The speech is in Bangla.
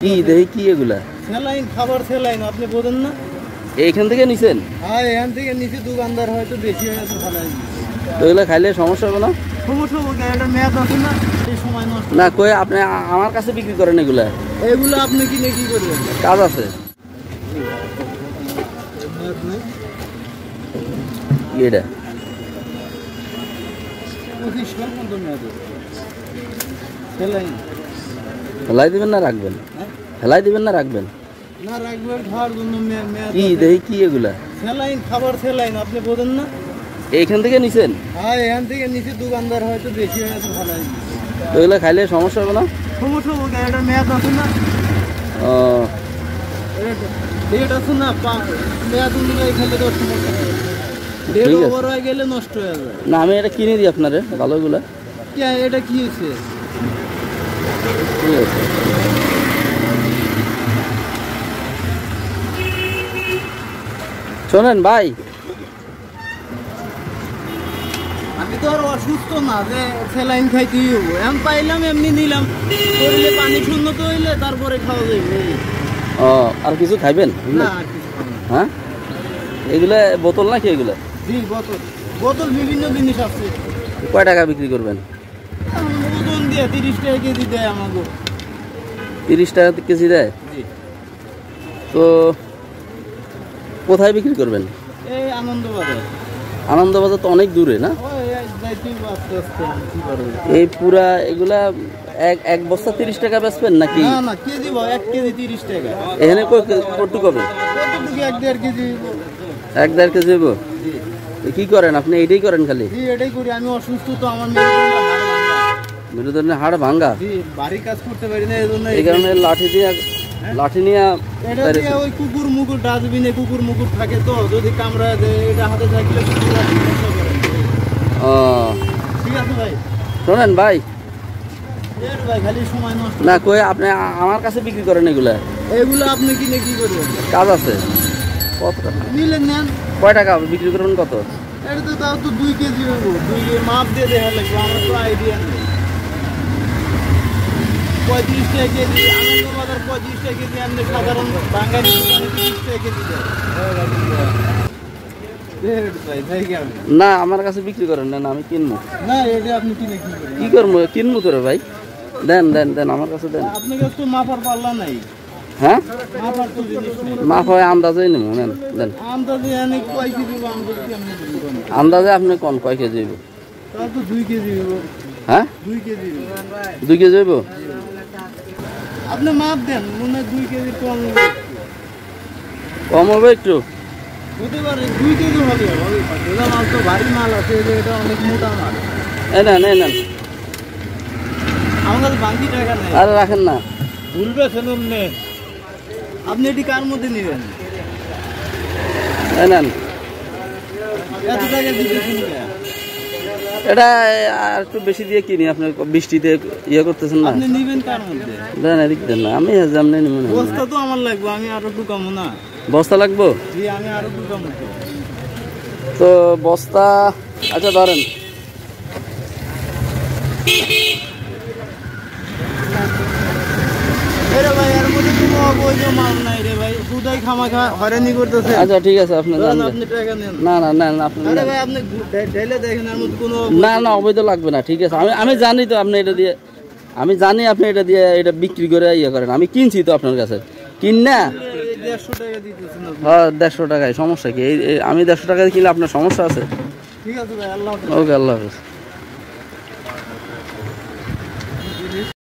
কি দেখি কি এগুলা স্যালাইন খাবার স্যালাইন আপনি বোঝেন না এইখান থেকে নিছেন? হ্যাঁ এখান থেকে নিচে দোকানদার হয়তো বেশি হয়ে গেছে ফেলাই তো এগুলা খাইলে সমস্যা হবে না? সমস্যা হবে এটা মেয়াদ আছে না এই সময় নষ্ট না কই আপনি আমার কাছে বিক্রি করেন এগুলা? এগুলো আপনি কিনে কি করবেন কাজ আছে কি এটা? 25 সাল পর্যন্ত মেয়াদ স্যালাইন হেলাই দিবেন না রাখবেন? হেলাই দিবেন না রাখবেন? না রাখবেন খাওয়ার জন্য মেয়াদ কি দেখি কি এগুলা স্যালাইন খাবার স্যালাইন আপনি বোঝেন না এইখান থেকে নিছেন? হ্যাঁ এখান থেকে নিচে দোকানদার হয়তো বেশি হয়ে গেছে ফেলাই তো এগুলা খাইলে সমস্যা হবে না? সমস্যা হবে এটা মেয়াদ আছে না ও ডেট আছে না মেয়াদ অনুযায়ী খেলে তো সমস্যা হবে ডেট ওভার হয়ে গেলে নষ্ট হয়ে যাবে না আমি এটা কিনে দিই আপনারে ভালোগুলা। কি এটা কি হয়েছে ঠিক আছে শোনেন ভাই আমি তো আর অসুস্থ না যে স্যালাইন খাইতেই হবো এমন পাইলাম এমনি নিলাম শরীরে পানি শূন্য তো হইলে তারপরে খাওয়া যাবে ও আর কিছু খাইবেন? না আর কিছু খাবো না। হ্যাঁ এগুলা বোতল নাকি এগুলা? জি বোতল বোতল বিভিন্ন জিনিস আছে কয় টাকা বিক্রি করবেন? ওজন দিয়ে 30 টাকা কেজি দেয় আমাকে 30 টাকা কেজি দেয়? জি তো কোথায় বিক্রি করবেন? এই আনন্দবাজার আনন্দবাজার তো অনেক দূরে না? ওই যাইতেই আস্তে আস্তে কি করবে এই পুরা এগুলা এক বস্তা 30 টাকা বেচবেন নাকি? না না কেজি 1 কেজি 30 টাকা এখানে কতটুকু হবে? কতটুকু 1.5 কেজি 1.5 কেজি হবে? জি তো কি করেন আপনি? এইটাই করেন খালি? জি এটাই করি আমি অসুস্থ তো আমার মেরুদণ্ডের হাড় ভাঙ্গা? জি বাড়ি কাজ করতে পারি না এজন্য এই কারণে লাঠি নিয়ে এটা দিয়ে ওই কুকুর মুকুর ডাস্টবিনে কুকুর মুকুর থাকে তো যদি কামড়া দেয় এটা হাতে থাকলে কুকুর আর সমস্যা করে ও ঠিক আছে ভাই শোনেন ভাই ভাই খালি সময় নষ্ট না কই আপনি আমার কাছে বিক্রি করেন এগুলা? এগুলো আপনি কিনে কি করবেন কাজ আছে কত টাকা নিলেন নেন কয় টাকা বিক্রি করবেন কত? এটা তো তাও তো 2 কেজি হবো 2 কেজি মাপ দিয়ে দেখা লাগবে আমার তো আইডিয়া নেই 35 টাকা কেজি আনন্দবাজার 35 টাকা কেজি এমনি সাধারণ বাঙালি দোকানে 30 টাকা কেজি দেয় না আমার কাছে বিক্রি করেন না আমি কিনবো না এটা আপনি কিনে কি করবেন কি করবো কিনবো তোরে ভাই দেন দেন দেন আমার কাছে দেন আপনার কাছে তো মাপার পাল্লা নাই হ্যাঁ মাপার তো জিনিস নেই মাপ হয় আন্দাজেই নেবো নেন দেন আন্দাজে অনেক কয় কেজি আন্দাজ কি আপনি বলবেন আন্দাজে আপনি কোন কয় কেজি হইব? তাও তো 2 কেজি হবো হ্যাঁ 2 কেজি 2 কেজি হইব? আপনি মাপ দেন মনে হয় 2 কেজি কম হবে কম হবে একটু হতে পারে 2 কেজি হবে এটা মাল তো ভারী মাল আছে এটা অনেক মোটা মাল এই নেন এই নেন আমার কাছে বাকি টাকা নেই আরে রাখেন না ভুলবে ফেলুন নে আপনি এটি কার মধ্যে নেবেন এই নেন এত টাকা দিতেছেন এটা আর একটু বেশি দিয়ে কিনি আপনি বৃষ্টিতে ইয়ে করতেছেন না আপনি নেবেন কার মধ্যে দেন এদিক দেন না আমি জানি না বস্তা তো আমার লাগবে আমি আরো একটু কম না বস্তা লাগবো? জি আমি আরো একটু কম তো বস্তা আচ্ছা ধরেন রে ভাই এর মধ্যে কোনো অবৈধ মাল নাই রে ভাই খুদাই খামাখা হয়রানি করতেছে আচ্ছা ঠিক আছে আপনি যান আপনি টাকা নেন না না না না আপনি আরে ভাই আপনি ঢেলে দেখেন এর মধ্যে কোনো না না অবৈধ লাগবে না ঠিক আছে আমি জানি তো আপনি এটা দিয়ে আমি জানি আপনি এটা দিয়ে এটা বিক্রি করে ইয়ে করেন আমি কিনছি তো আপনার কাছে কিন না 150 টাকা দিতেছেন হ্যাঁ 150 টাকায় সমস্যা কি আমি 150 টাকায় কিনলে আপনার সমস্যা আছে? ঠিক আছে ভাই আল্লাহ হাফেজ ওকে আল্লাহ হাফেজ